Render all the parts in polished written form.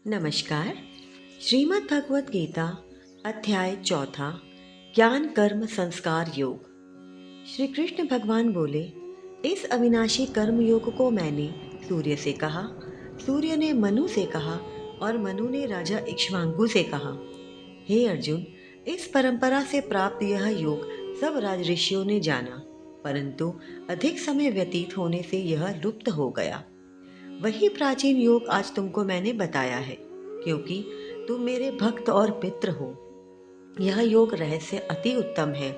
नमस्कार। श्रीमद् भगवत गीता अध्याय 4 ज्ञान कर्म संस्कार योग। श्री कृष्ण भगवान बोले, इस अविनाशी कर्म योग को मैंने सूर्य से कहा, सूर्य ने मनु से कहा और मनु ने राजा इक्ष्वाकु से कहा। हे अर्जुन, इस परंपरा से प्राप्त यह योग सब राजऋषियों ने जाना, परंतु अधिक समय व्यतीत होने से यह लुप्त हो गया। वही प्राचीन योग आज तुमको मैंने बताया है, क्योंकि तुम मेरे भक्त और मित्र हो। यह योग रहस्य अति उत्तम है।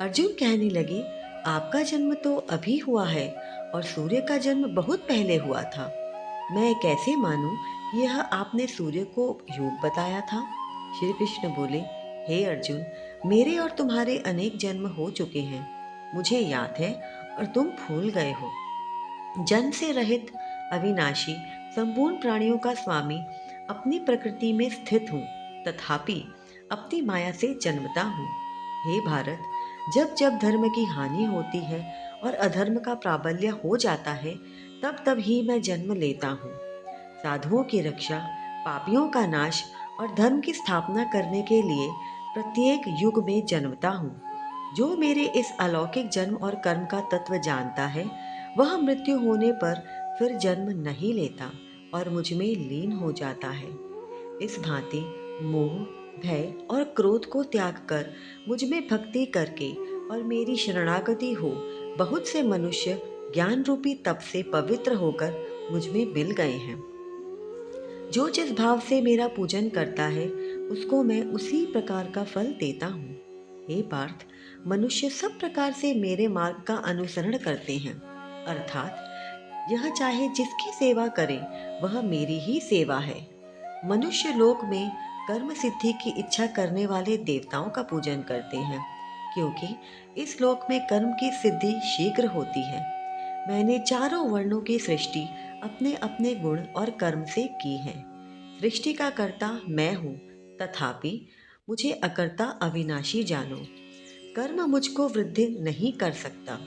अर्जुन कहने लगे, आपका जन्म तो अभी हुआ है और सूर्य का जन्म बहुत पहले हुआ था। मैं कैसे मानूं कि यह आपने सूर्य को योग बताया था। श्री कृष्ण बोले, हे अर्जुन, मेरे और तुम्हारे अनेक जन्म हो चुके हैं, मुझे याद है और तुम भूल गए हो। जन्म से रहित अविनाशी संपूर्ण प्राणियों का स्वामी अपनी प्रकृति में स्थित हूँ, तथापि अपनी माया से जन्मता हूँ। हे भारत, जब जब धर्म की हानि होती है और अधर्म का प्राबल्य हो जाता है, तब तब ही मैं जन्म लेता हूँ। साधुओं की रक्षा, पापियों का नाश और धर्म की स्थापना करने के लिए प्रत्येक युग में जन्मता हूँ। जो मेरे इस अलौकिक जन्म और कर्म का तत्व जानता है, वह मृत्यु होने पर फिर जन्म नहीं लेता और मुझ में लीन हो जाता है। इस भांति मोह, भय और क्रोध को त्याग कर मुझ में भक्ति करके और मेरी शरणागति हो, बहुत से मनुष्य ज्ञान रूपी तप से पवित्र होकर मुझ में मिल गए हैं। जो जिस भाव से मेरा पूजन करता है, उसको मैं उसी प्रकार का फल देता हूँ। हे पार्थ, मनुष्य सब प्रकार से मेरे मार्ग का अनुसरण करते हैं, अर्थात यह चाहे जिसकी सेवा करे वह मेरी ही सेवा है। मनुष्य लोक में कर्म सिद्धि की इच्छा करने वाले देवताओं का पूजन करते हैं, क्योंकि इस लोक में कर्म की सिद्धि शीघ्र होती है। मैंने चारों वर्णों की सृष्टि अपने अपने गुण और कर्म से की है। सृष्टि का कर्ता मैं हूँ, तथापि मुझे अकर्ता अविनाशी जानो। कर्म मुझको वृद्धि नहीं कर सकता,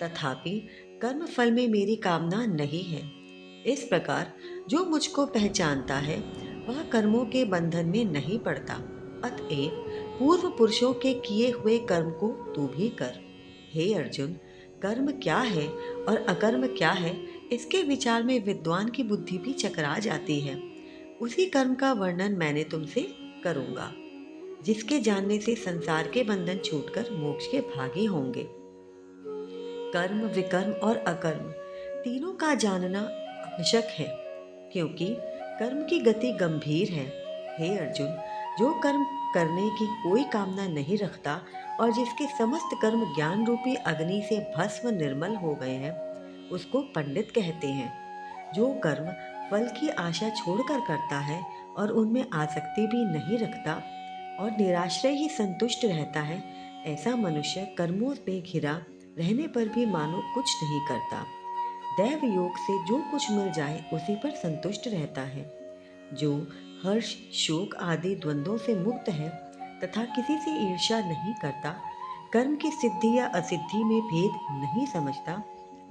तथापि कर्म फल में मेरी कामना नहीं है। इस प्रकार जो मुझको पहचानता है, वह कर्मों के बंधन में नहीं पड़ता। अतएव पूर्व पुरुषों के किए हुए कर्म को तू भी कर। हे अर्जुन, कर्म क्या है और अकर्म क्या है, इसके विचार में विद्वान की बुद्धि भी चकरा जाती है। उसी कर्म का वर्णन मैंने तुमसे करूंगा, जिसके जानने से संसार के बंधन छूटकर मोक्ष के भागी होंगे। कर्म, विकर्म और अकर्म तीनों का जानना आवश्यक है, क्योंकि कर्म की गति गंभीर है। हे अर्जुन, जो कर्म करने की कोई कामना नहीं रखता और जिसके समस्त कर्म ज्ञान रूपी अग्नि से भस्म निर्मल हो गए हैं, उसको पंडित कहते हैं। जो कर्म फल की आशा छोड़कर करता है और उनमें आसक्ति भी नहीं रखता और निराश्रय ही संतुष्ट रहता है, ऐसा मनुष्य कर्मों में घिरा रहने पर भी मानो कुछ नहीं करता। दैव योग से जो कुछ मिल जाए उसी पर संतुष्ट रहता है। जो हर्ष, शोक आदि द्वंद्वों से मुक्त है तथा किसी से ईर्ष्या नहीं करता, कर्म की सिद्धि या असिद्धि में भेद नहीं समझता,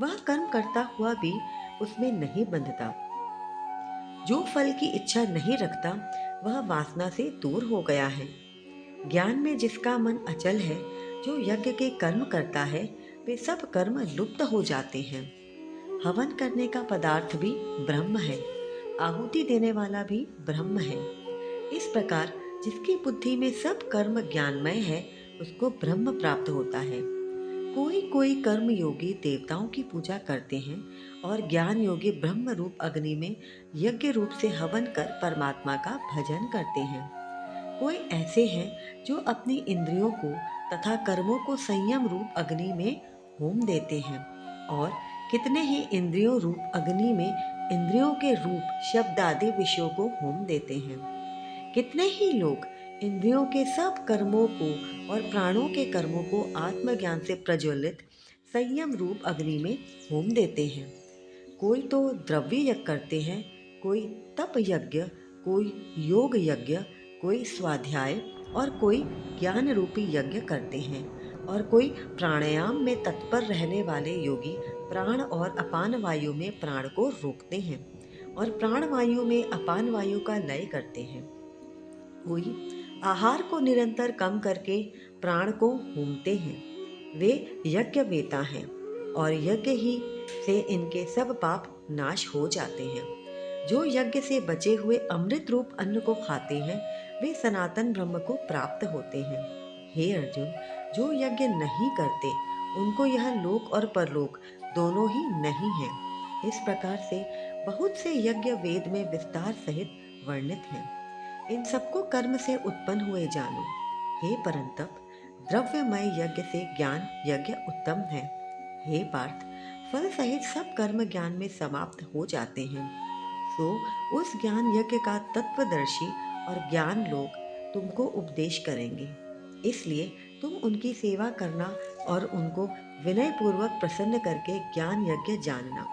वह कर्म करता हुआ भी उसमें नहीं बंधता। जो फल की इच्छा नहीं रखता, वह वासना से दूर हो गया है। ज्ञान में जिसका मन अचल है, जो यज्ञ के कर्म करता है, वे सब कर्म लुप्त हो जाते हैं। हवन करने का पदार्थ भी ब्रह्म है, आहुति देने वाला भी ब्रह्म है। इस प्रकार जिसकी बुद्धि में सब कर्म ज्ञानमय है, उसको ब्रह्म प्राप्त होता है। कोई कोई कर्म योगी देवताओं की पूजा करते हैं और ज्ञान योगी ब्रह्म रूप अग्नि में यज्ञ रूप से हवन कर परमात्मा का भजन करते हैं। कोई ऐसे हैं जो अपनी इंद्रियों को तथा कर्मों को संयम रूप अग्नि में होम देते हैं, और कितने ही इंद्रियों रूप अग्नि में इंद्रियों के रूप शब्द आदि विषयों को होम देते हैं। कितने ही लोग इंद्रियों के सब कर्मों को और प्राणों के कर्मों को आत्मज्ञान से प्रज्वलित संयम रूप अग्नि में होम देते हैं। कोई तो द्रव्य यज्ञ करते हैं, कोई तप यज्ञ, कोई योग यज्ञ, कोई स्वाध्याय और कोई ज्ञान रूपी यज्ञ करते हैं, और कोई प्राणायाम में तत्पर रहने वाले योगी प्राण और अपान वायु में प्राण को रोकते हैं। और प्राण वायु में अपान वायु का लय करते हैं। कोई आहार को निरंतर कम करके प्राण को हूमते हैं, वे यज्ञ वेता हैं और यज्ञ ही से इनके सब पाप नाश हो जाते हैं। जो यज्ञ से बचे हुए अमृत रूप अन्न को खाते हैं, वे सनातन ब्रह्म को प्राप्त होते हैं। हे अर्जुन, जो यज्ञ नहीं करते उनको यह लोक और परलोक दोनों ही नहीं है। इस प्रकार से बहुत से यज्ञ वेद में विस्तार सहित वर्णित हैं। इन सबको कर्म से उत्पन्न हुए जानो। हे परंतप, द्रव्यमय यज्ञ से ज्ञान यज्ञ उत्तम है। हे पार्थ, फल सहित सब कर्म ज्ञान में समाप्त हो जाते हैं। सो उस ज्ञान यज्ञ का तत्वदर्शी और ज्ञान लोग तुमको उपदेश करेंगे। इसलिए तुम उनकी सेवा करना और उनको विनय पूर्वक प्रसन्न करके ज्ञान यज्ञ जानना।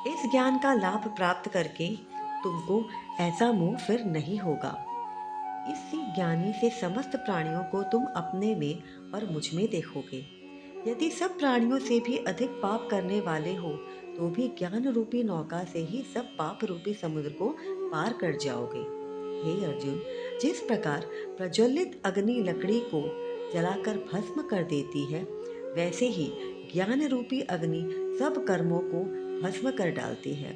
इस ज्ञान का लाभ प्राप्त करके तुमको ऐसा मोह फिर नहीं होगा। इसी ज्ञानी से समस्त प्राणियों को तुम अपने में और मुझ में देखोगे। यदि सब प्राणियों से भी अधिक पाप करने वाले हो तो भी ज्ञान रूपी नौका से ही सब पाप रूपी समुद्र को पार कर जाओगे। हे अर्जुन, जिस प्रकार प्रज्वलित अग्नि लकड़ी को जलाकर भस्म कर देती है, वैसे ही ज्ञान रूपी अग्नि सब कर्मों को भस्म कर डालती है।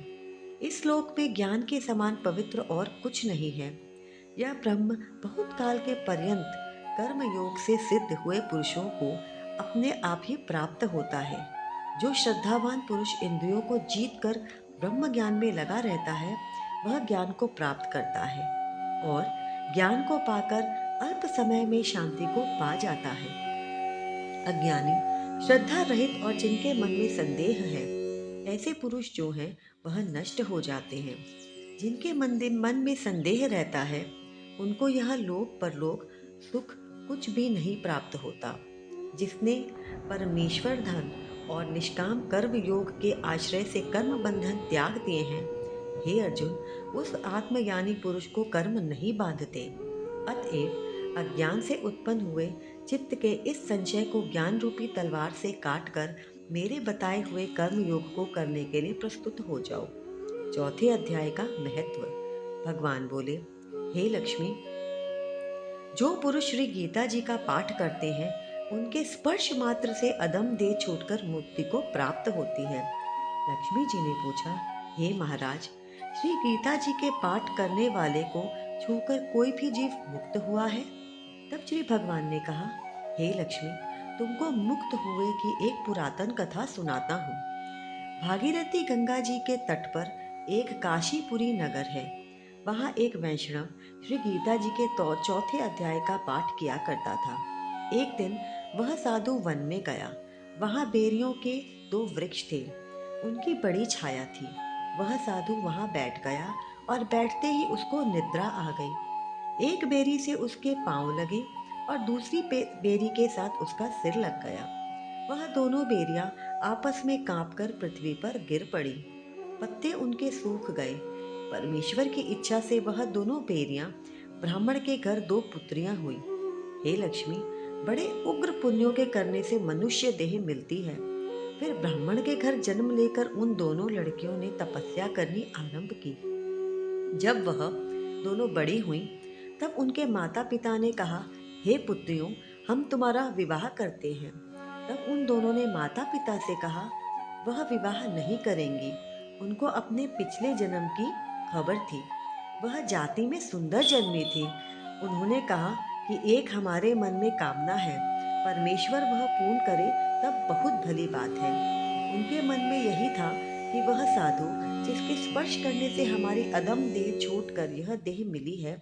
इस लोक में ज्ञान के समान पवित्र और कुछ नहीं है। यह ब्रह्म बहुत काल के पर्यंत कर्म योग से सिद्ध हुए पुरुषों को अपने आप ही प्राप्त होता है। जो श्रद्धावान पुरुष इंद्रियों को जीत कर ब्रह्म ज्ञान में लगा रहता है, वह ज्ञान को प्राप्त करता है और ज्ञान को पाकर अल्प समय में शांति को पा जाता है। अज्ञानी, श्रद्धा रहित और जिनके मन में संदेह है, ऐसे पुरुष जो हैं वह नष्ट हो जाते हैं। जिनके मन में संदेह रहता है, उनको यह लोक परलोक सुख कुछ भी नहीं प्राप्त होता। जिसने परमेश्वर धन और निष्काम कर्म योग के आश्रय से कर्म बंधन त्याग दिए हैं, हे अर्जुन, उस आत्मज्ञानी पुरुष को कर्म नहीं बांधते। अतएव अज्ञान से उत्पन्न हुए चित्त के इस संशय को ज्ञान रूपी तलवार से काट कर मेरे बताए हुए कर्म योग को करने के लिए प्रस्तुत हो जाओ। चौथे अध्याय का महत्व। भगवान बोले, हे लक्ष्मी, जो पुरुष श्री गीता जी का पाठ करते हैं, उनके स्पर्श मात्र से अदम देह छूटकर मुक्ति को प्राप्त होती है। लक्ष्मी जी ने पूछा, हे महाराज, श्री गीता जी के पाठ करने वाले को छूकर कोई भी जीव मुक्त हुआ है? तब श्री भगवान ने कहा, हे लक्ष्मी, तुमको मुक्त हुए की एक पुरातन कथा सुनाता हूँ। भागीरथी गंगा जी के तट पर एक काशीपुरी नगर है। वहाँ एक वैष्णव श्री गीता जी के चौथे अध्याय का पाठ किया करता था। एक दिन वह साधु वन में गया। वहाँ बेरियों के 2 वृक्ष थे, उनकी बड़ी छाया थी। वह साधु वहाँ बैठ गया और बैठते ही उसको निद्रा आ गई। एक बेरी से उसके पांव लगे और दूसरी बेरी के साथ उसका सिर लग गया। वह दोनों बेरियां आपस में कांपकर पृथ्वी पर गिर पड़ी। पत्ते उनके सूख गए। परमेश्वर की इच्छा से वह दोनों बेरियां ब्राह्मण के घर 2 पुत्रियां हुई। हे लक्ष्मी, बड़े उग्र पुण्यों के करने से मनुष्य देह मिलती है। फिर ब्राह्मण के घर जन्म लेकर उन दोनों लड़कियों ने तपस्या करनी आरंभ की। जब वह दोनों बड़ी हुईं, तब उनके माता पिता ने कहा, हे पुत्रियों, हम तुम्हारा विवाह करते हैं। तब उन दोनों ने माता पिता से कहा, वह विवाह नहीं करेंगी। उनको अपने पिछले जन्म की खबर थी। वह जाति में सुंदर जन्मी थी। उन्होंने कहा कि एक हमारे मन में कामना है, परमेश्वर वह पूर्ण करे तब बहुत भली बात है। उनके मन में यही था कि वह साधु जिसके स्पर्श करने से हमारी अदम देह छूट कर यह देह मिली है,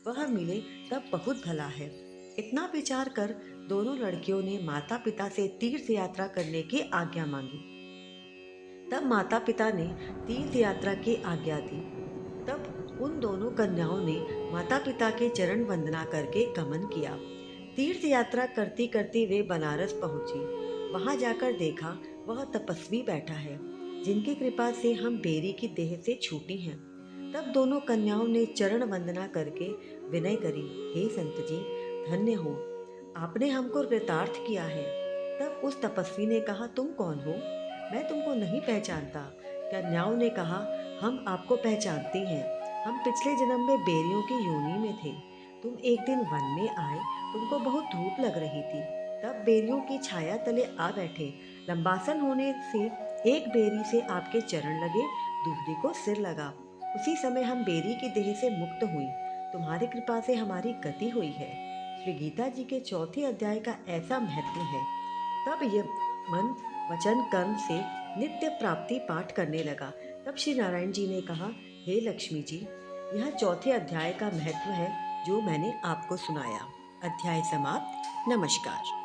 वह मिले तब बहुत भला है। इतना विचार कर दोनों लड़कियों ने माता पिता से तीर्थ यात्रा करने की आज्ञा मांगी। तब माता पिता ने तीर्थ यात्रा की आज्ञा दी। तब उन दोनों कन्याओं ने माता पिता के चरण वंदना करके गमन किया। तीर्थ यात्रा करती करती वे बनारस पहुंची। वहां जाकर देखा वह तपस्वी बैठा है, जिनकी कृपा से हम बेरी की देह से छूटी हैं। तब दोनों कन्याओं ने चरण वंदना करके विनय करी, हे संत जी, धन्य हो, आपने हमको कृतार्थ किया है। तब उस तपस्वी ने कहा, तुम कौन हो? मैं तुमको नहीं पहचानता। कन्याओं ने कहा, हम आपको पहचानते हैं। हम पिछले जन्म में बेरियों की योनि में थे। तुम एक दिन वन में आए, तुमको बहुत धूप लग रही थी। तब बेरियों की छाया तले आ बैठे। लंबासन होने से एक बेरी से आपके चरण लगे, दूसरी को सिर लगा। उसी समय हम बेरी की देह से मुक्त हुई। तुम्हारी कृपा से हमारी गति हुई है। श्री गीता जी के चौथे अध्याय का ऐसा महत्व है। तब यह मन वचन कर्म से नित्य प्राप्ति पाठ करने लगा। तब श्री नारायण जी ने कहा, हे लक्ष्मी जी, यह चौथे अध्याय का महत्व है जो मैंने आपको सुनाया। अध्याय समाप्त। नमस्कार।